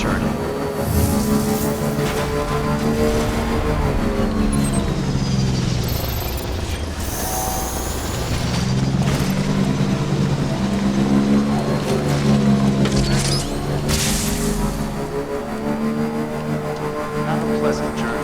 journey. Have a pleasant journey.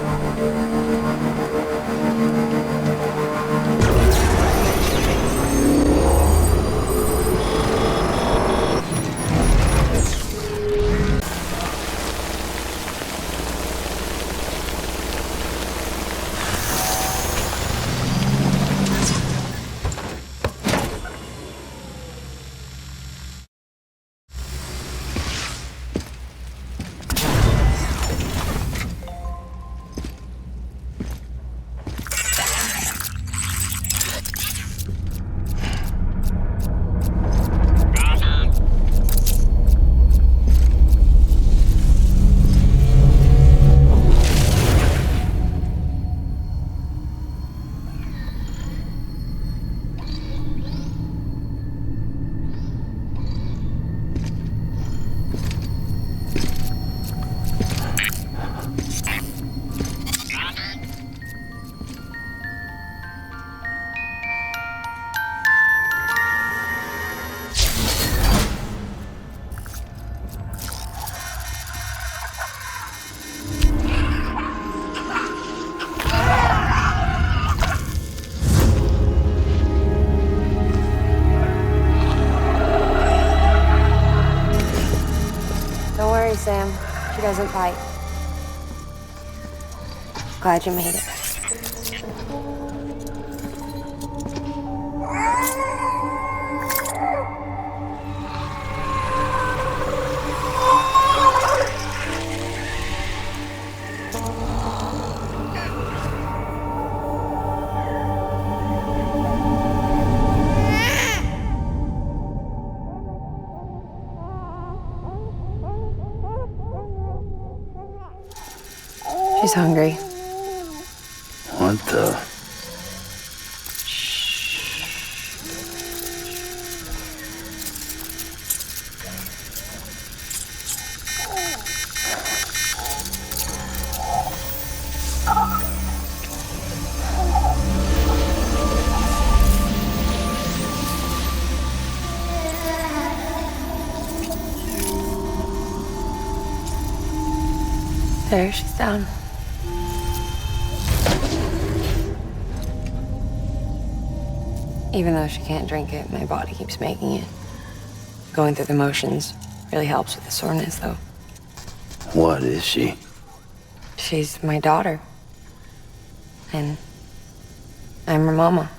Don't worry, Sam. She doesn't bite. Glad you made it. She's hungry. What the? There, she's down. Even though she can't drink it, my body keeps making it. Going through the motions really helps with the soreness, though. What is she? She's my daughter. And I'm her mama.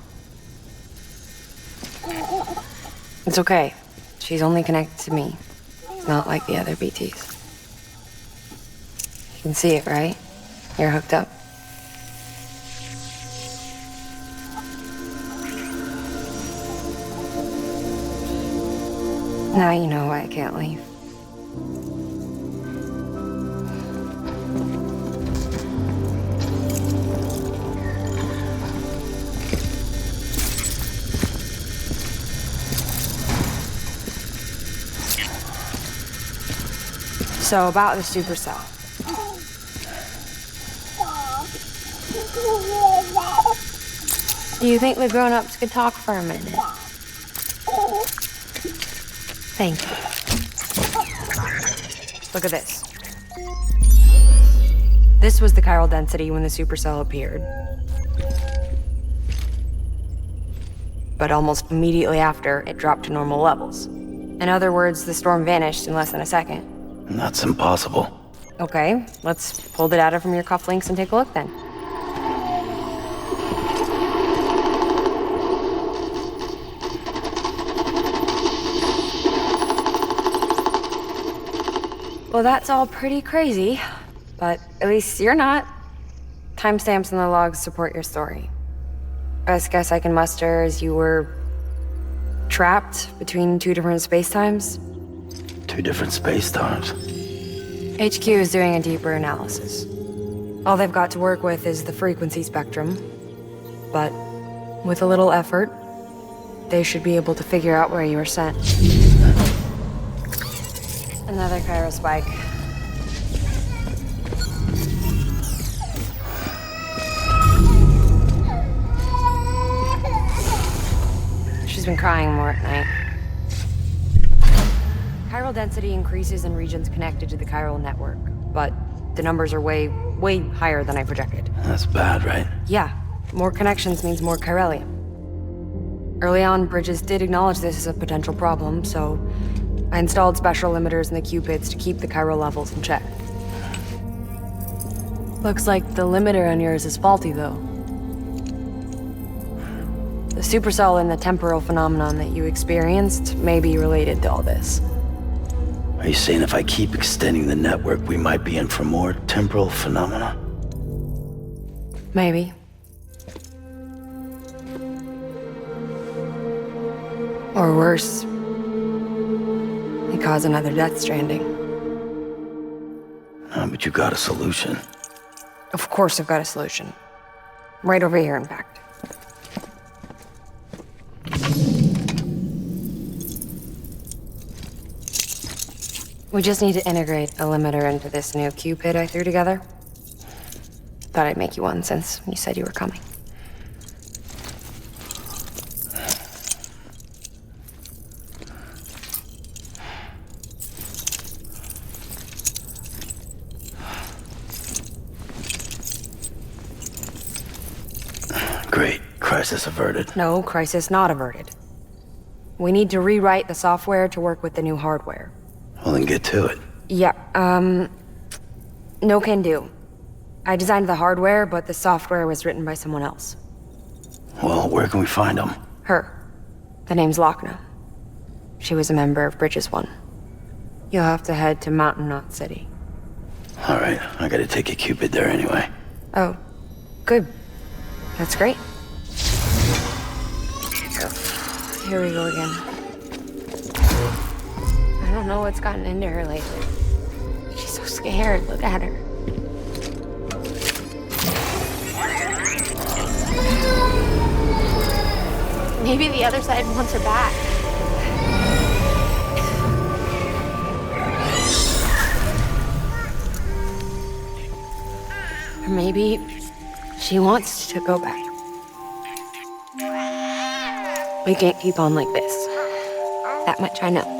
It's okay. She's only connected to me. Not like the other BTs. You can see it, right? You're hooked up. Now you know why I can't leave. So about the supercell. Do you think the grown-ups could talk for a minute? Thank you. Look at this. This was the chiral density when the supercell appeared. But almost immediately after, it dropped to normal levels. In other words, the storm vanished in less than a second. That's impossible. Okay, let's pull the data from your cufflinks and take a look then. Well, that's all pretty crazy, but at least you're not. Timestamps in the logs support your story. Best guess I can muster is you were trapped between two different spacetimes. Two different space-times. HQ is doing a deeper analysis. All they've got to work with is the frequency spectrum, but with a little effort, they should be able to figure out where you were sent. Another chiral spike. been crying more at night. Chiral density increases in regions connected to the chiral network, but the numbers are way higher than I projected. That's bad, right? Yeah, more connections means more chiralium. Early on, Bridges did acknowledge this as a potential problem, so I installed special limiters in the cupids to keep the chiral levels in check. Looks like the limiter on yours is faulty, though. The supercell and the temporal phenomenon that you experienced may be related to all this. Are you saying if I keep extending the network, we might be in for more temporal phenomena? Maybe. Or worse, we cause another death stranding. But you got a solution. Of course I've got a solution. Right over here, in fact. We just need to integrate a limiter into this new Cupid I threw together. Thought I'd make you one since you said you were coming. Great. Crisis averted. No, crisis not averted. We need to rewrite the software to work with the new hardware. Well, then get to it. Yeah, no can do. I designed the hardware, but the software was written by someone else. Well, where can we find them? Her. The name's Lochna. She was a member of Bridges 1. You'll have to head to Mountain Knot City. All right, I gotta take a Cupid there anyway. Oh, good. That's great. Here we go again. I don't know what's gotten into her lately. She's so scared. Look at her. Maybe the other side wants her back. Or maybe she wants to go back. We can't keep on like this. That much I know.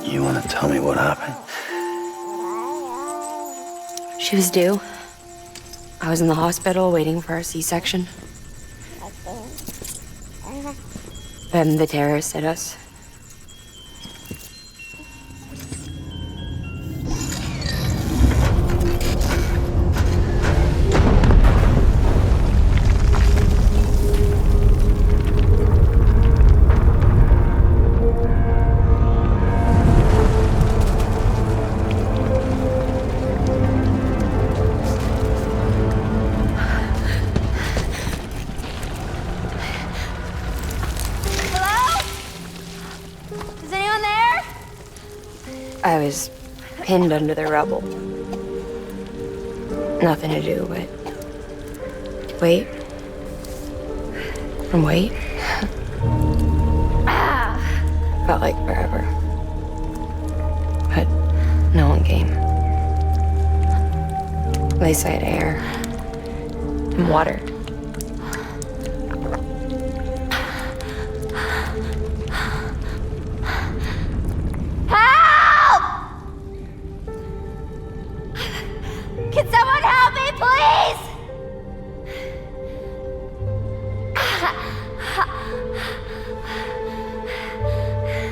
You wanna tell me what happened? She was due. I was in the hospital waiting for a C-section. Then the terrorists hit us. I was pinned under the rubble. Nothing to do but wait and wait. Felt like forever. But no one came. They said air and water. Can someone help me, please?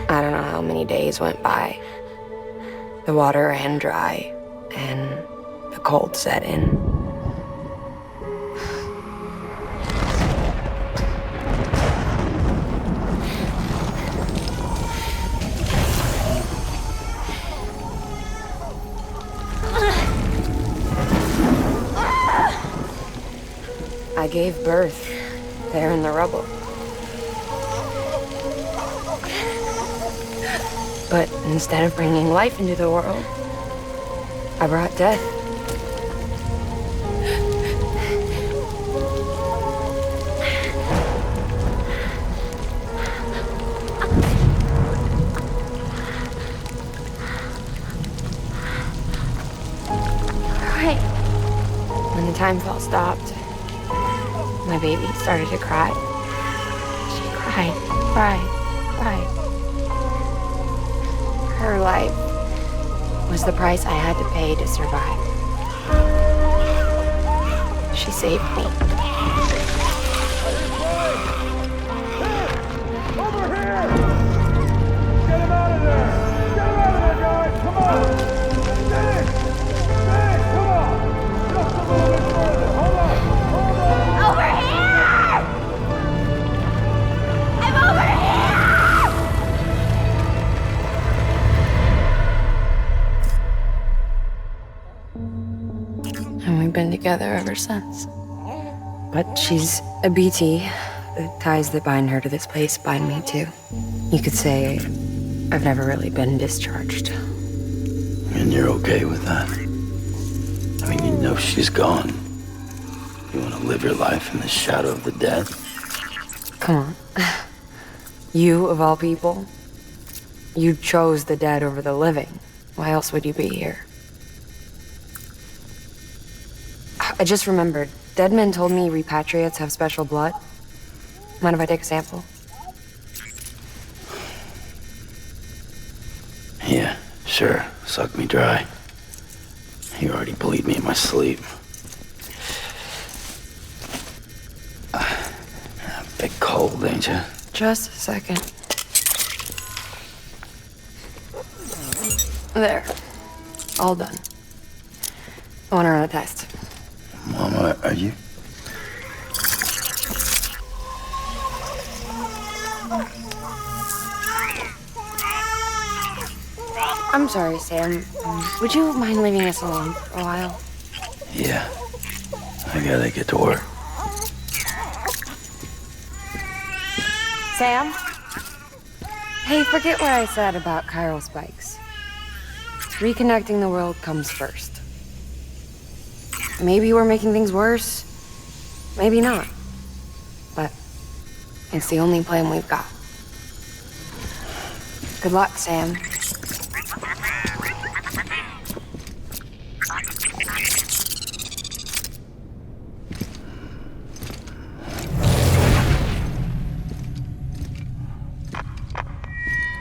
I don't know how many days went by. The water ran dry, and the cold set in. I gave birth there in the rubble. But instead of bringing life into the world, I brought death. Right. When the time fell stopped, my baby started to cry. Right. Her life was the price I had to pay to survive. She saved me. Over here! Get him out of there! Get him out of there, guys! Come on! Dig! Dig! Come on! Just a little bit further. Hold on! Hold on! Over here! I'm over here! And we've been together ever since. But she's a BT. The ties that bind her to this place bind me too. You could say I've never really been discharged. And you're okay with that? I mean, you know she's gone. You want to live your life in the shadow of the dead? Come on. You, of all people, you chose the dead over the living. Why else would you be here? I just remembered. Dead men told me repatriates have special blood. Mind if I take a sample? Yeah, sure. Suck me dry. You already bleed me in my sleep. Big cold, ain't you? Just a second. There. All done. I want to run a test. Mama, are you? I'm sorry, Sam. Would you mind leaving us alone for a while? Yeah. I gotta get to work. Sam? Hey, forget what I said about chiral spikes. Reconnecting the world comes first. Maybe we're making things worse. Maybe not. But it's the only plan we've got. Good luck, Sam.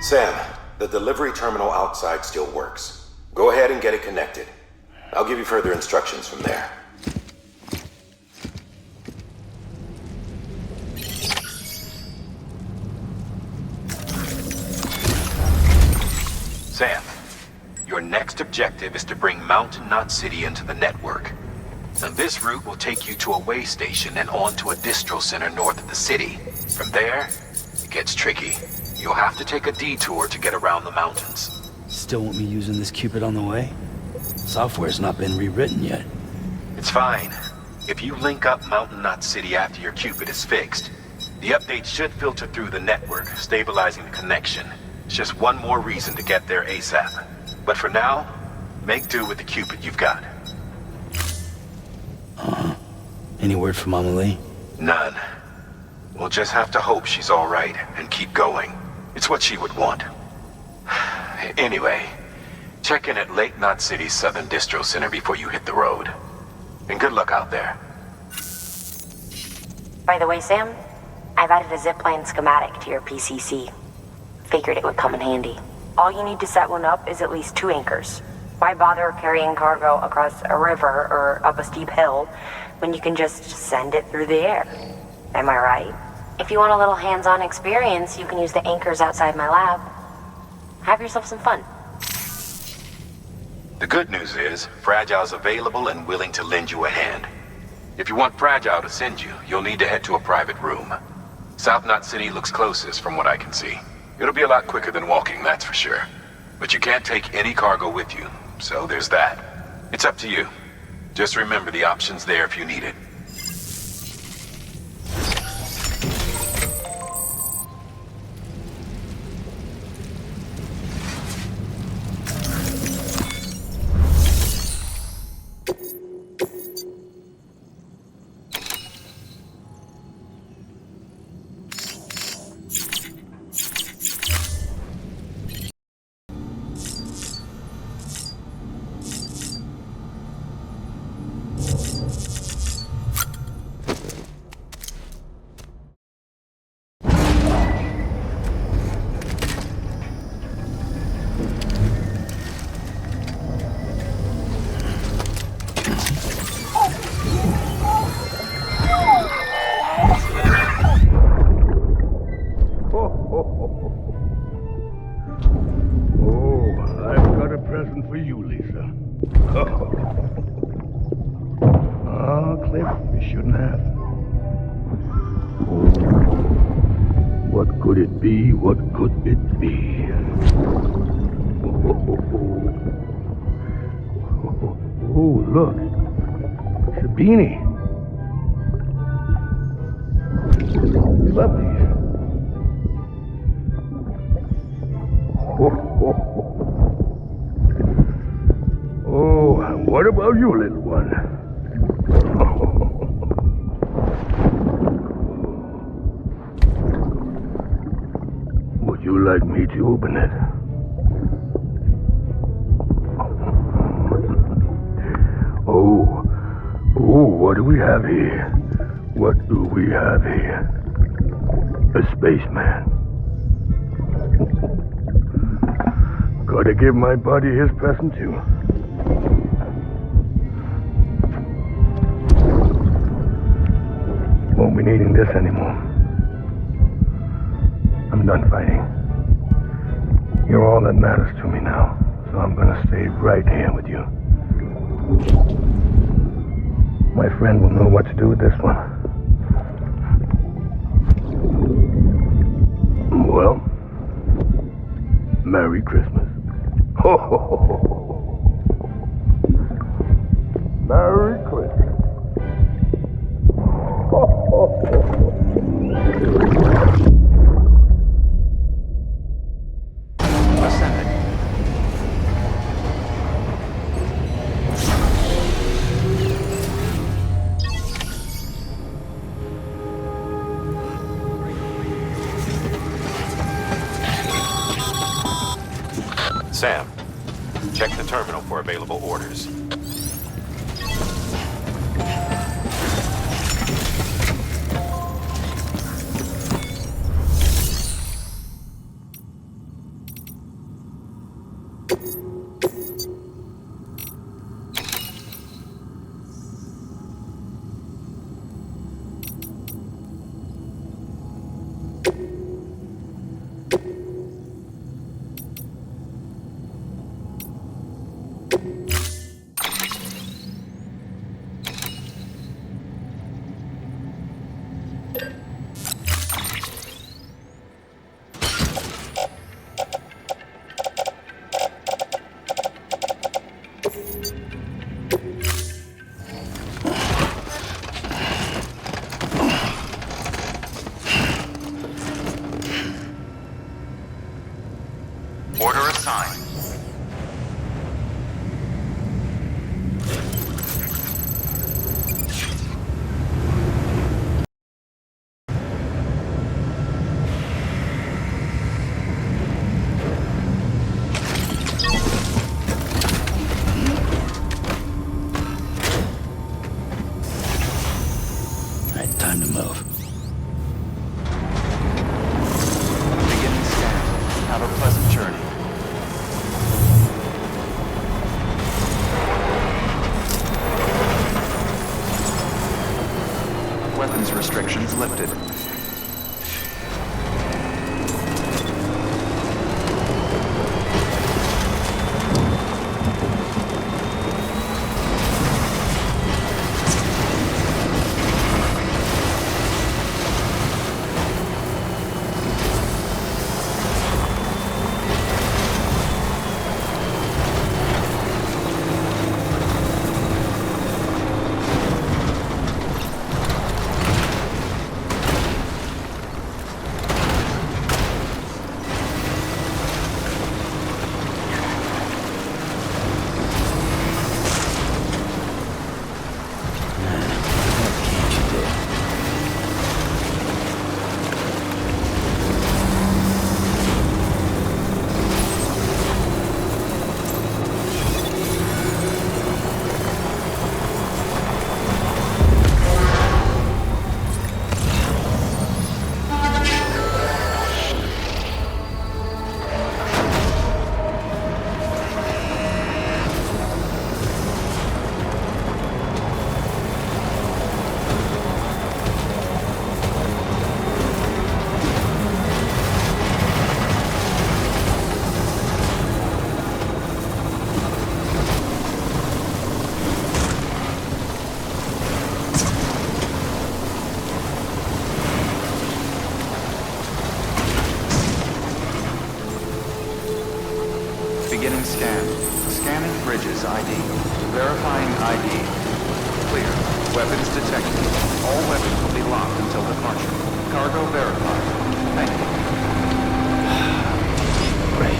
Sam, the delivery terminal outside still works. Go ahead and get it connected. I'll give you further instructions from there. Sam, your next objective is to bring Mountain Knot City into the network. Now, this route will take you to a way station and on to a distro center north of the city. From there, it gets tricky. You'll have to take a detour to get around the mountains. Still want me using this Cupid on the way? Software's not been rewritten yet. It's fine. If you link up Mountain Knot City after your Cupid is fixed, the update should filter through the network, stabilizing the connection. It's just one more reason to get there ASAP. But for now, make do with the Cupid you've got. Any word from Mama Lee? None. We'll just have to hope she's all right and keep going. It's what she would want. Anyway, check in at Lake Knot City's Southern Distro Center before you hit the road. And good luck out there. By the way, Sam, I've added a zipline schematic to your PCC. Figured it would come in handy. All you need to set one up is at least 2 anchors. Why bother carrying cargo across a river or up a steep hill when you can just send it through the air? Am I right? If you want a little hands-on experience, you can use the anchors outside my lab. Have yourself some fun. The good news is, Fragile's available and willing to lend you a hand. If you want Fragile to send you, you'll need to head to a private room. South Knot City looks closest from what I can see. It'll be a lot quicker than walking, that's for sure. But you can't take any cargo with you, so there's that. It's up to you. Just remember the option's there if you need it. present for you, Lisa. Oh, Cliff, you shouldn't have. Oh, what could it be? What could it be? Oh, look. It's a beanie. You love these. Oh, what about you, little one? Would you like me to open it? Oh, what do we have here? What do we have here? A spaceman. Gotta give my buddy his present too. Won't be needing this anymore. I'm done fighting. You're all that matters to me now, so I'm gonna stay right here with you. My friend will know what to do with this one. Well, Merry Christmas. Ho, ho, ho, ho. Merry Christmas. Ho, ho, ho. Ascending. Sam, check the terminal for available orders. Order assigned. All right, time to move. Beginning scan. Have a pleasant journey. Beginning scan. Scanning bridges ID. Verifying ID. Clear. Weapons detected. All weapons will be locked until departure. Cargo verified. Thank you. Great.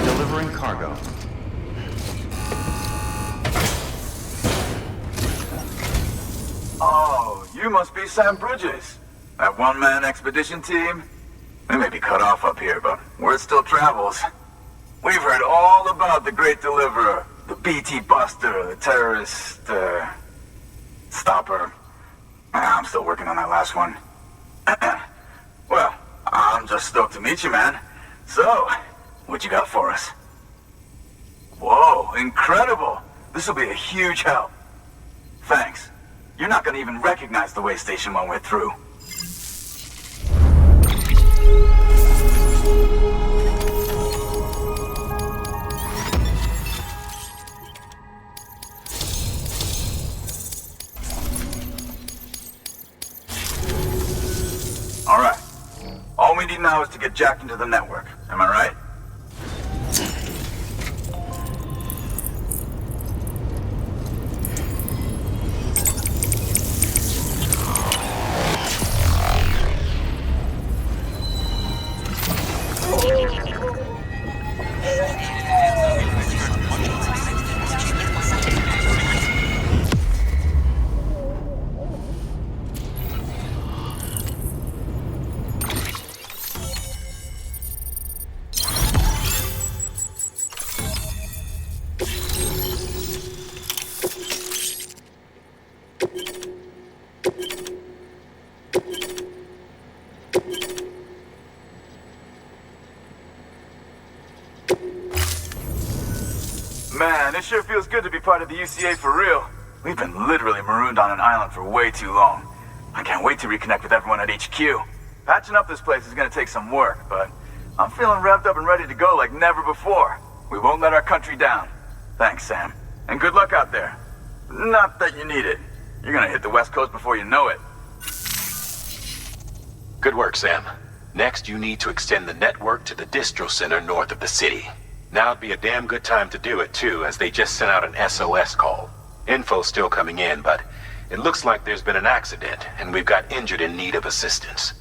Delivering cargo. Oh, you must be Sam Bridges. That one-man expedition team? They may be cut off up here, but word still travels. We've heard all about the Great Deliverer, the BT Buster, the terrorist, stopper. I'm still working on that last one. Well, I'm just stoked to meet you, man. So, what you got for us? Whoa, incredible! This will be a huge help. Thanks. You're not gonna even recognize the way station when we're through. Alright. All we need now is to get jacked into the network. Am I right? Man, it sure feels good to be part of the UCA for real. We've been literally marooned on an island for way too long. I can't wait to reconnect with everyone at HQ. Patching up this place is gonna take some work, but I'm feeling revved up and ready to go like never before. We won't let our country down. Thanks, Sam. And good luck out there. Not that you need it. You're gonna hit the West Coast before you know it. Good work, Sam. Next, you need to extend the network to the distro center north of the city. Now'd be a damn good time to do it, too, as they just sent out an SOS call. Info's still coming in, but it looks like there's been an accident, and we've got injured in need of assistance.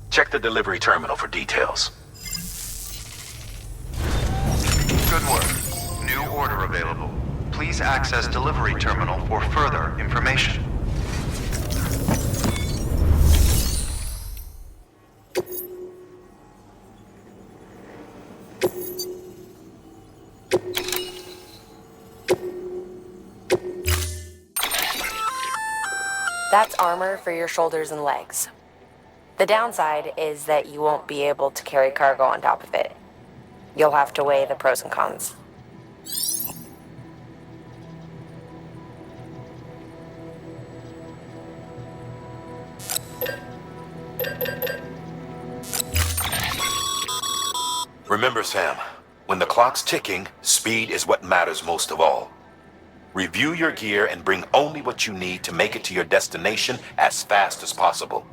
Check the delivery terminal for details. Good work. New order available. Please access delivery terminal for further information. That's armor for your shoulders and legs. The downside is that you won't be able to carry cargo on top of it. You'll have to weigh the pros and cons. Remember, Sam, when the clock's ticking, speed is what matters most of all. Review your gear and bring only what you need to make it to your destination as fast as possible.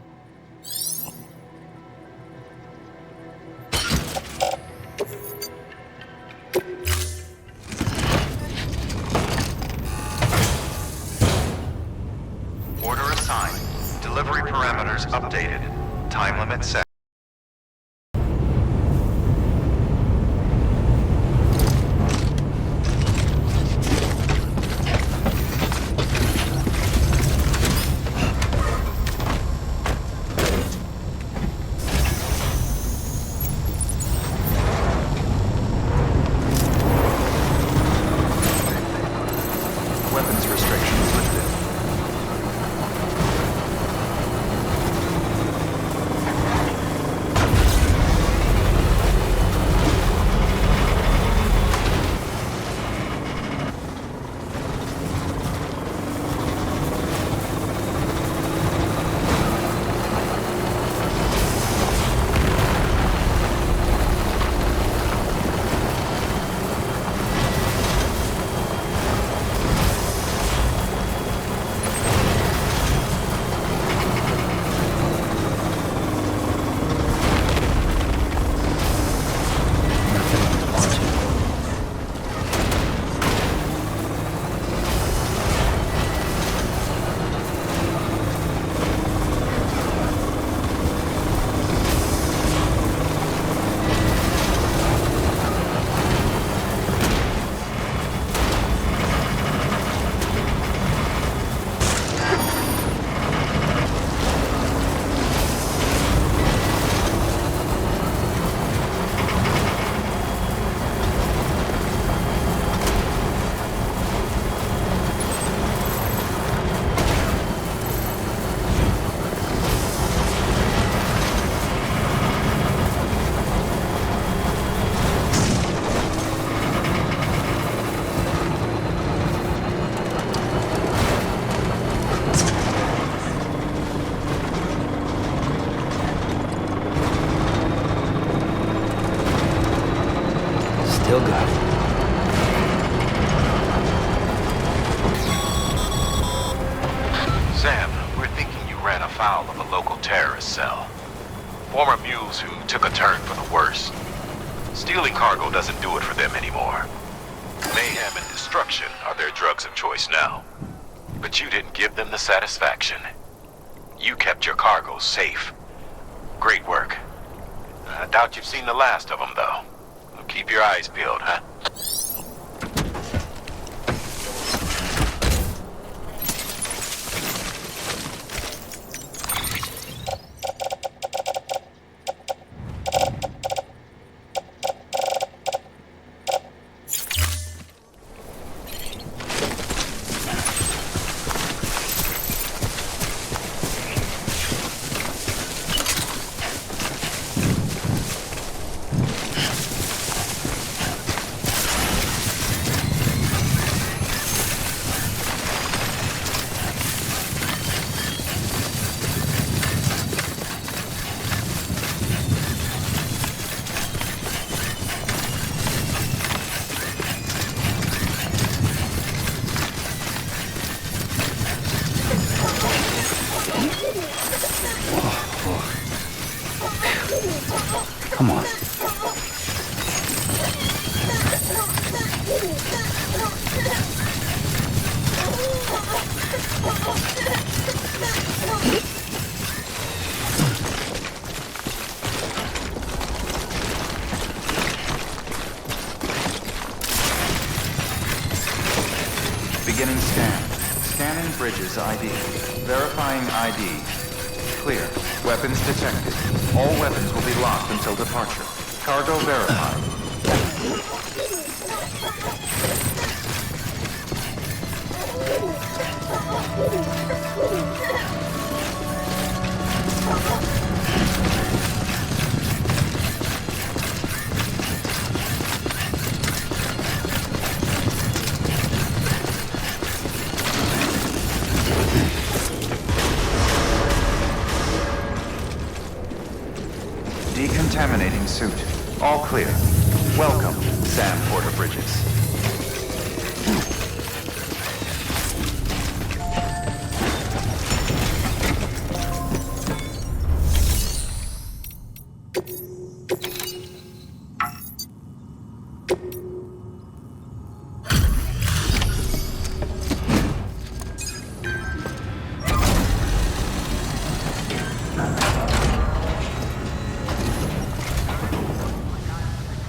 Order assigned. Delivery parameters updated. Time limit set. ran afoul of a local terrorist cell. Former mules who took a turn for the worse. Stealing cargo doesn't do it for them anymore. Mayhem and destruction are their drugs of choice now. But you didn't give them the satisfaction. You kept your cargo safe. Great work. I doubt you've seen the last of them, though. Keep your eyes peeled, huh? Come on. Beginning scan. Scanning bridges ID. Verifying ID. Clear. Weapons detected. All weapons will be locked until departure. Cargo verified. Decontaminating suit. All clear. Welcome, Sam Porter Bridges.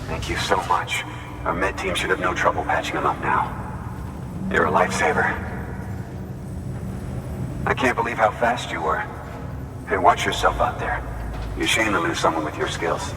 Thank you so much. Our med team should have no trouble patching him up now. You're a lifesaver. I can't believe how fast you were. Hey, watch yourself out there. You're ashamed to lose someone with your skills.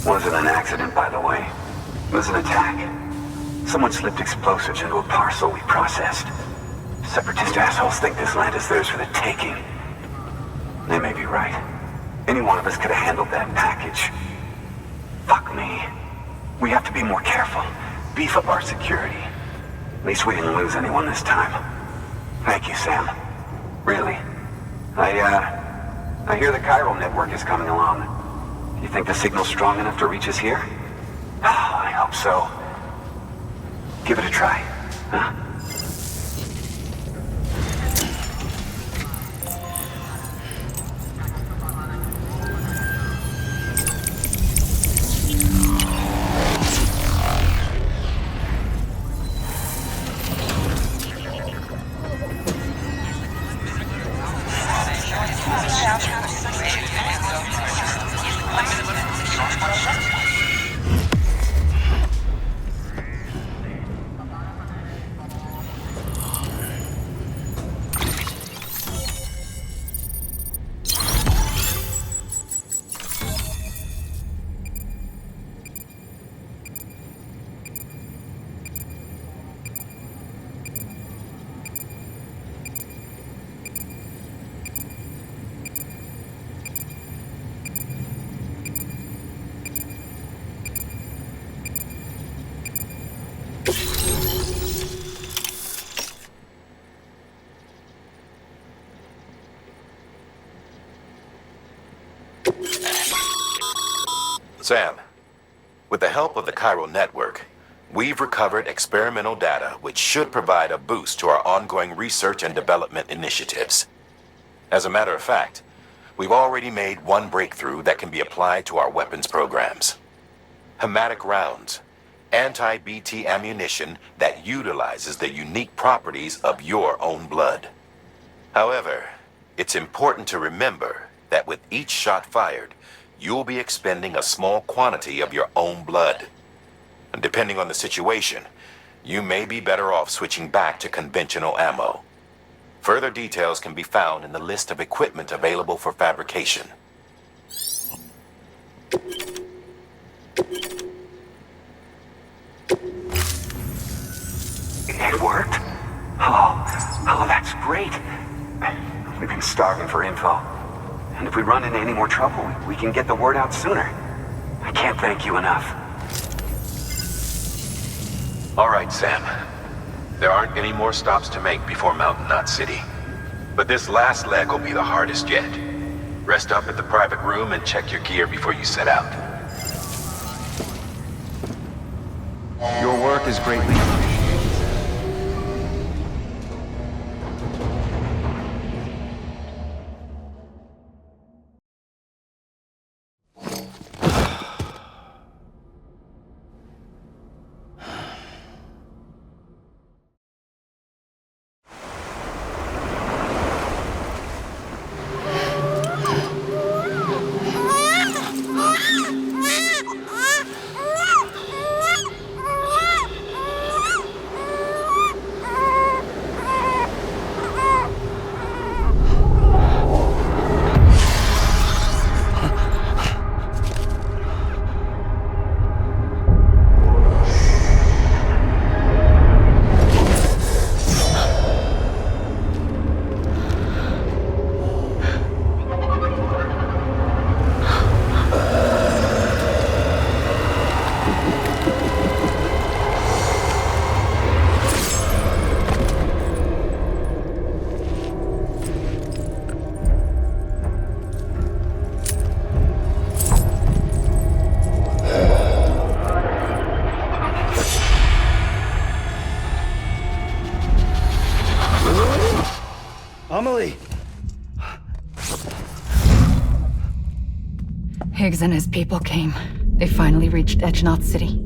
Wasn't an accident, by the way. It was an attack. Someone slipped explosives into a parcel we processed. Separatist assholes think this land is theirs for the taking. They may be right. Any one of us could have handled that package. Fuck me. We have to be more careful. Beef up our security. At least we didn't lose anyone this time. Thank you, Sam. Really. I hear the chiral network is coming along. You think the signal's strong enough to reach us here? Oh, I hope so. Give it a try, huh? Sam, with the help of the chiral network, we've recovered experimental data which should provide a boost to our ongoing research and development initiatives. As a matter of fact, we've already made one breakthrough that can be applied to our weapons programs. Hematic rounds, anti-BT ammunition that utilizes the unique properties of your own blood. However, it's important to remember that with each shot fired, you'll be expending a small quantity of your own blood. And depending on the situation, you may be better off switching back to conventional ammo. Further details can be found in the list of equipment available for fabrication. It worked? Oh, that's great. We've been starving for info. And if we run into any more trouble, we can get the word out sooner. I can't thank you enough. All right, Sam. There aren't any more stops to make before Mountain Knot City. But this last leg will be the hardest yet. Rest up at the private room and check your gear before you set out. Your work is greatly appreciated. Amelie! Higgs and his people came. They finally reached Edge-Knot City.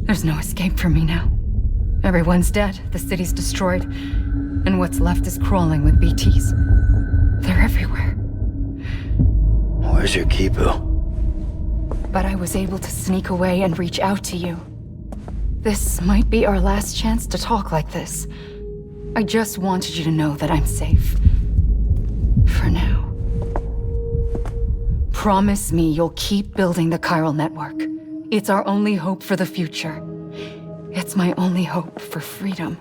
There's no escape for me now. Everyone's dead, the city's destroyed, and what's left is crawling with BTs. They're everywhere. Where's your Kipu? But I was able to sneak away and reach out to you. This might be our last chance to talk like this. I just wanted you to know that I'm safe. For now. Promise me you'll keep building the chiral network. It's our only hope for the future. It's my only hope for freedom.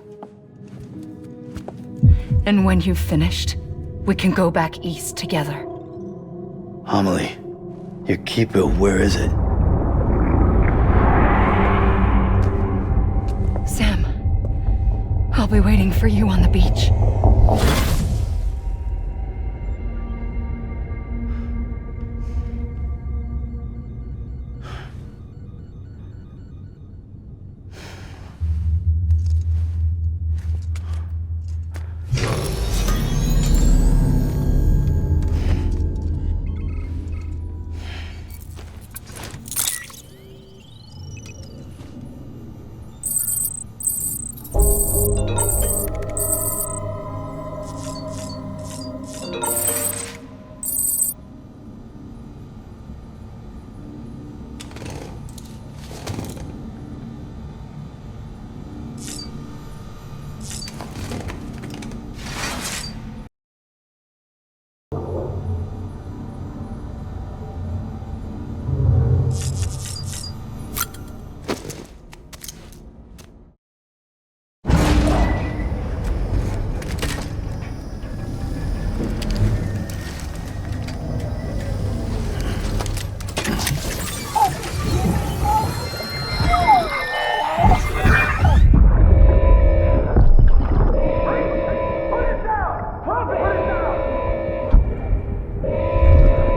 And when you've finished, we can go back east together. Amelie, your Kipu, where is it? Sam, I'll be waiting for you on the beach.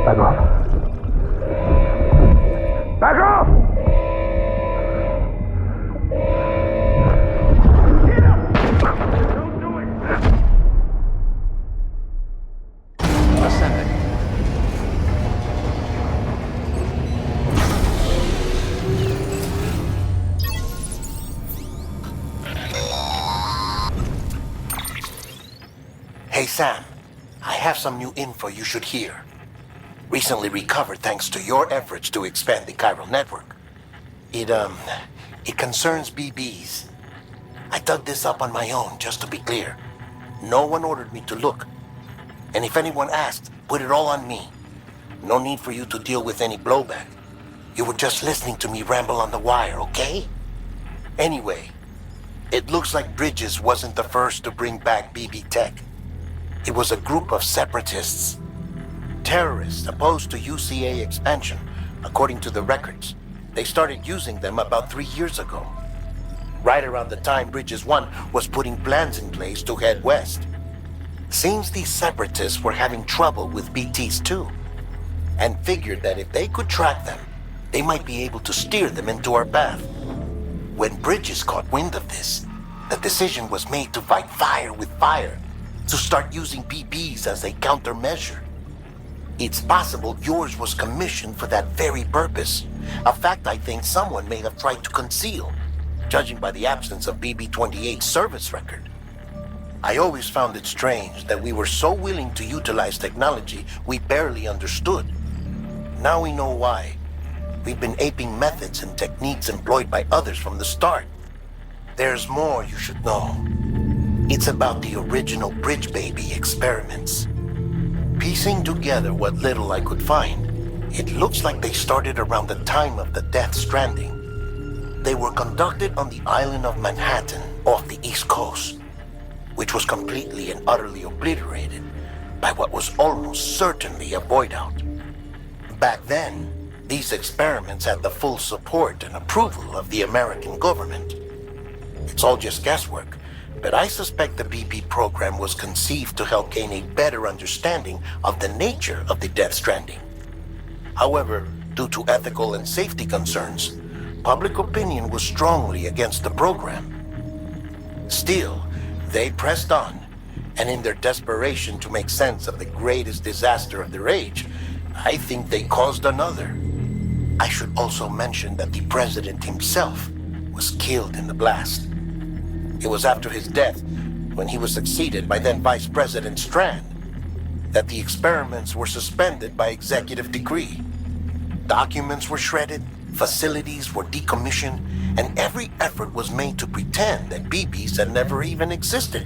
Back off. Sam, I have some new info you should hear. Recently recovered thanks to your efforts to expand the chiral network. It concerns BBs. I dug this up on my own, just to be clear. No one ordered me to look. And if anyone asked, put it all on me. No need for you to deal with any blowback. You were just listening to me ramble on the wire, okay? Anyway, it looks like Bridges wasn't the first to bring back BB tech. It was a group of separatists. Terrorists opposed to UCA expansion, according to the records. They started using them about 3 years ago. Right around the time Bridges 1 was putting plans in place to head west. Seems these separatists were having trouble with BTs too, and figured that if they could track them, they might be able to steer them into our path. When Bridges caught wind of this, the decision was made to fight fire with fire, to start using BBs as a countermeasure. It's possible yours was commissioned for that very purpose, a fact I think someone may have tried to conceal, judging by the absence of BB-28's service record. I always found it strange that we were so willing to utilize technology we barely understood. Now we know why. We've been aping methods and techniques employed by others from the start. There's more you should know. It's about the original Bridge Baby experiments. Piecing together what little I could find, it looks like they started around the time of the Death Stranding. They were conducted on the island of Manhattan off the East Coast, which was completely and utterly obliterated by what was almost certainly a void out. Back then, these experiments had the full support and approval of the American government. It's all just guesswork, but I suspect the BB program was conceived to help gain a better understanding of the nature of the Death Stranding. However, due to ethical and safety concerns, public opinion was strongly against the program. Still, they pressed on, and in their desperation to make sense of the greatest disaster of their age, I think they caused another. I should also mention that the president himself was killed in the blast. It was after his death, when he was succeeded by then Vice President Strand, that the experiments were suspended by executive decree. Documents were shredded, facilities were decommissioned, and every effort was made to pretend that BBs had never even existed.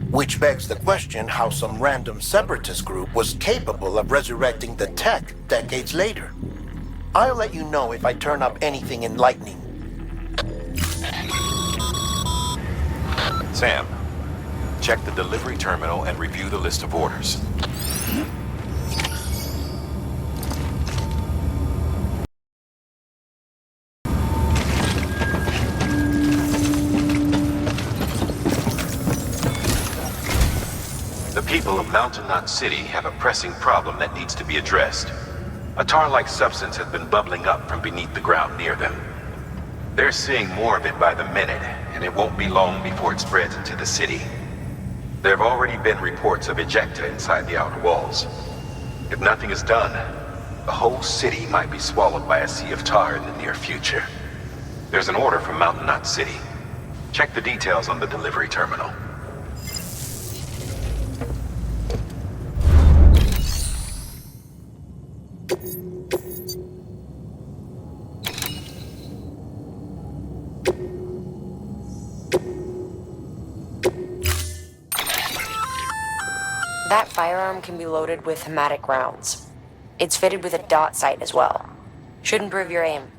Which begs the question how some random separatist group was capable of resurrecting the tech decades later. I'll let you know if I turn up anything enlightening. Sam, check the delivery terminal and review the list of orders. The people of Mountain Knot City have a pressing problem that needs to be addressed. A tar-like substance has been bubbling up from beneath the ground near them. They're seeing more of it by the minute, and it won't be long before it spreads into the city. There have already been reports of ejecta inside the outer walls. If nothing is done, the whole city might be swallowed by a sea of tar in the near future. There's an order from Mountain Knot City. Check the details on the delivery terminal. That firearm can be loaded with hematic rounds. It's fitted with a dot sight as well. Should improve your aim.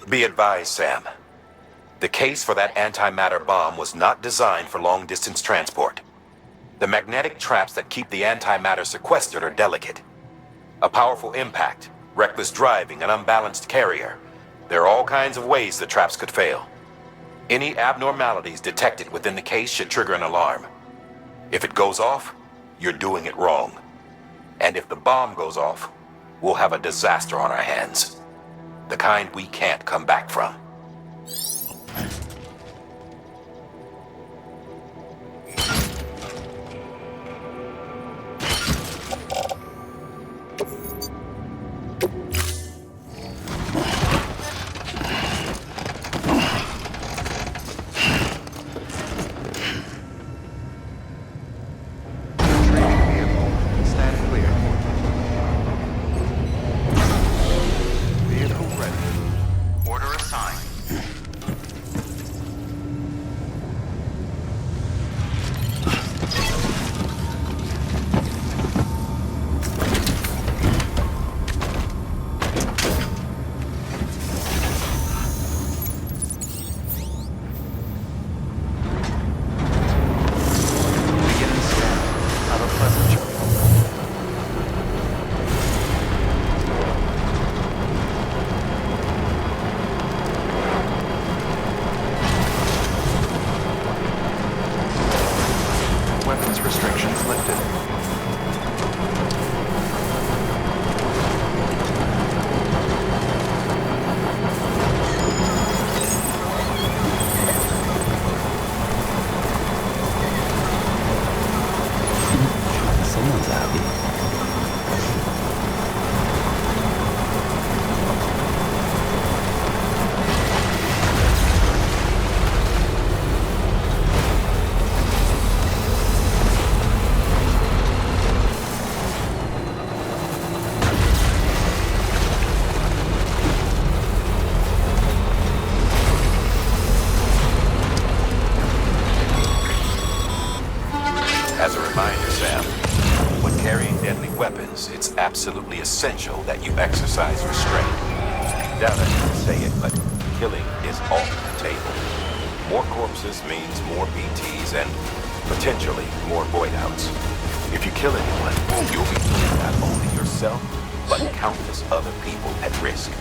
Be advised, Sam. The case for that antimatter bomb was not designed for long-distance transport. The magnetic traps that keep the antimatter sequestered are delicate. A powerful impact, reckless driving, an unbalanced carrier. There are all kinds of ways the traps could fail. Any abnormalities detected within the case should trigger an alarm. If it goes off, you're doing it wrong. And if the bomb goes off, we'll have a disaster on our hands. The kind we can't come back from. As a reminder, Sam, when carrying deadly weapons, it's absolutely essential that you exercise restraint. Doubt I can say it, but killing is off the table. More corpses means more BTs and potentially more void-outs. If you kill anyone, you'll be putting not only yourself, but countless other people at risk.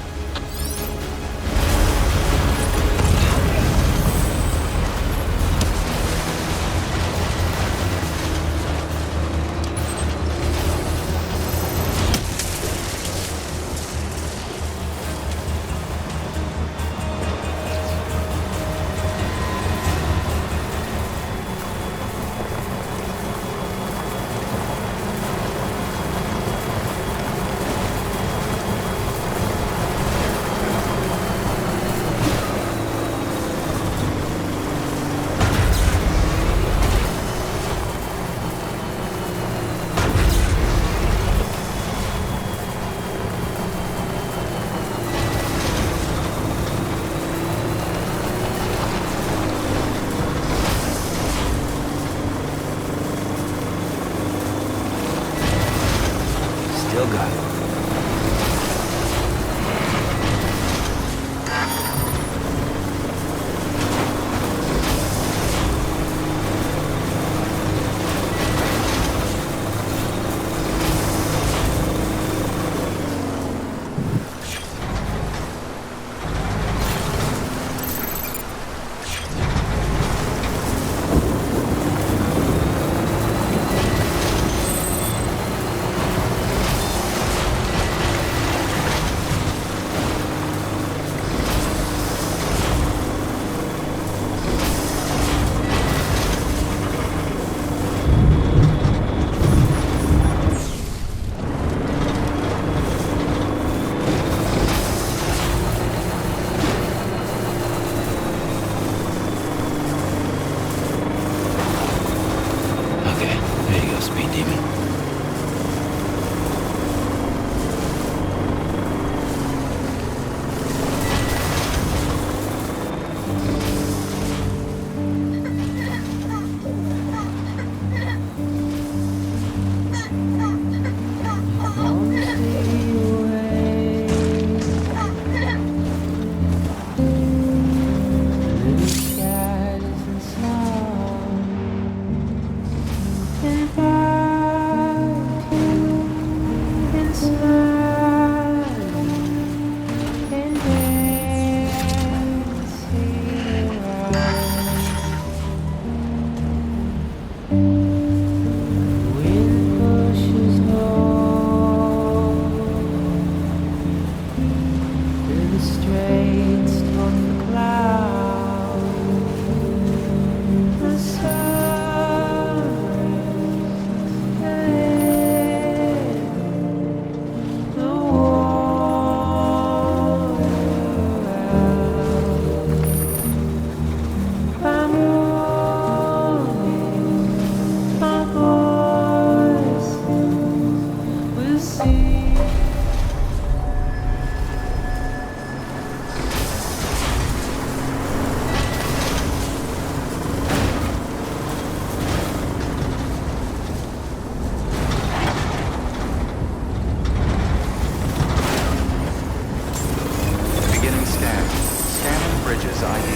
Bridges ID.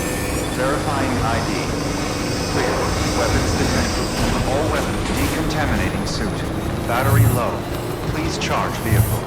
Verifying ID. Clear. Weapons detected. All weapons decontaminating suit. Battery low. Please charge vehicle.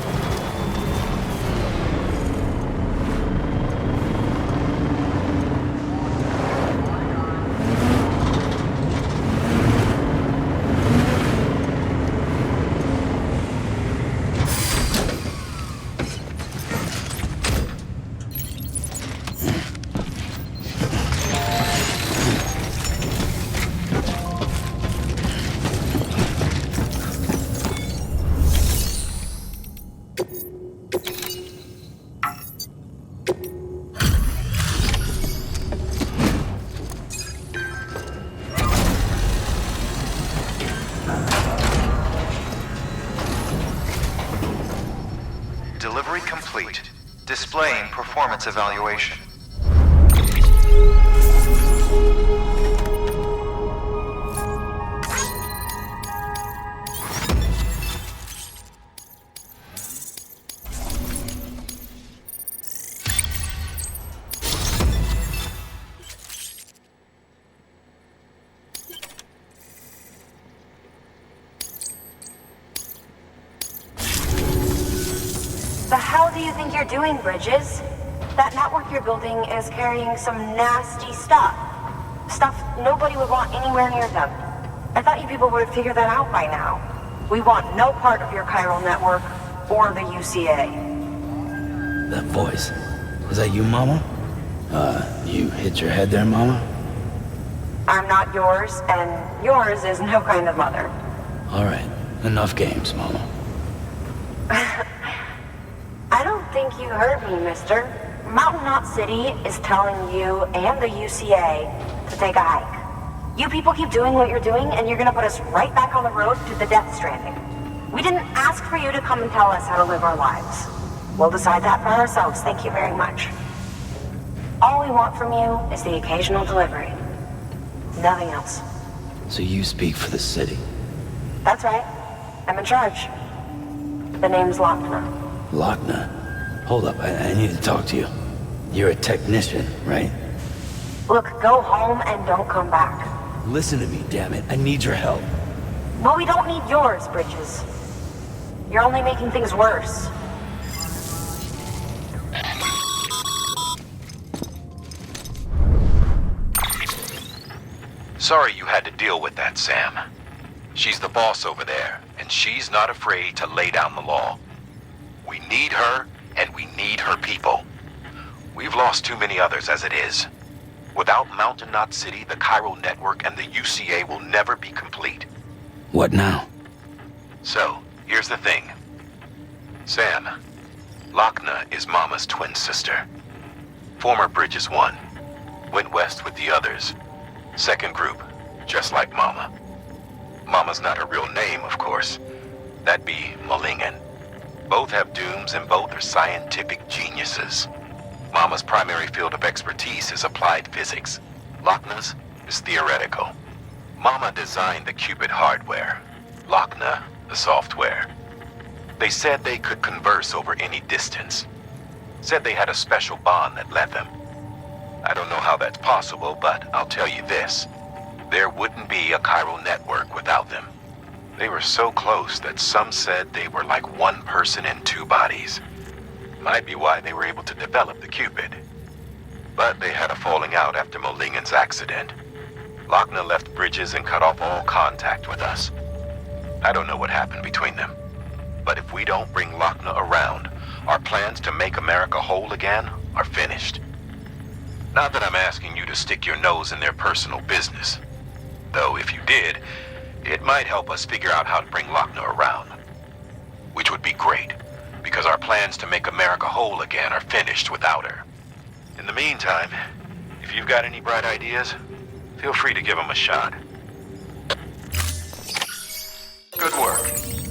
Delivery complete. Displaying performance evaluation. The hell do you think you're doing, Bridges? That network you're building is carrying some nasty stuff. Stuff nobody would want anywhere near them. I thought you people would have figured that out by now. We want no part of your chiral network or the UCA. That voice. Was that you, Mama? You hit your head there, Mama? I'm not yours, and yours is no kind of mother. Alright, enough games, Mama. I don't think you heard me, mister. Mountain Knot City is telling you and the UCA to take a hike. You people keep doing what you're doing, and you're gonna put us right back on the road to the Death Stranding. We didn't ask for you to come and tell us how to live our lives. We'll decide that for ourselves, thank you very much. All we want from you is the occasional delivery. Nothing else. So you speak for the city? That's right. I'm in charge. The name's Lochner. Lochner? Hold up, I need to talk to you. You're a technician, right? Look, go home and don't come back. Listen to me, damn it. I need your help. Well, we don't need yours, Bridges. You're only making things worse. Sorry you had to deal with that, Sam. She's the boss over there, and she's not afraid to lay down the law. We need her, and we need her people. We've lost too many others as it is. Without Mountain Knot City, the chiral network, and the UCA will never be complete. What now? So, here's the thing. Sam, Lochner is Mama's twin sister. Former Bridges 1. Went west with the others. Second group, just like Mama. Mama's not her real name, of course. That'd be Malingen. Both have dooms and both are scientific geniuses. Mama's primary field of expertise is applied physics. Lochner's is theoretical. Mama designed the Cupid hardware. Lochner, the software. They said they could converse over any distance. Said they had a special bond that led them. I don't know how that's possible, but I'll tell you this. There wouldn't be a chiral network without them. They were so close that some said they were like one person in two bodies. Might be why they were able to develop the Cupid. But they had a falling out after Molingen's accident. Lochner left Bridges and cut off all contact with us. I don't know what happened between them. But if we don't bring Lochner around, our plans to make America whole again are finished. Not that I'm asking you to stick your nose in their personal business. Though if you did, it might help us figure out how to bring Lochner around. Which would be great, because our plans to make America whole again are finished without her. In the meantime, if you've got any bright ideas, feel free to give them a shot. Good work.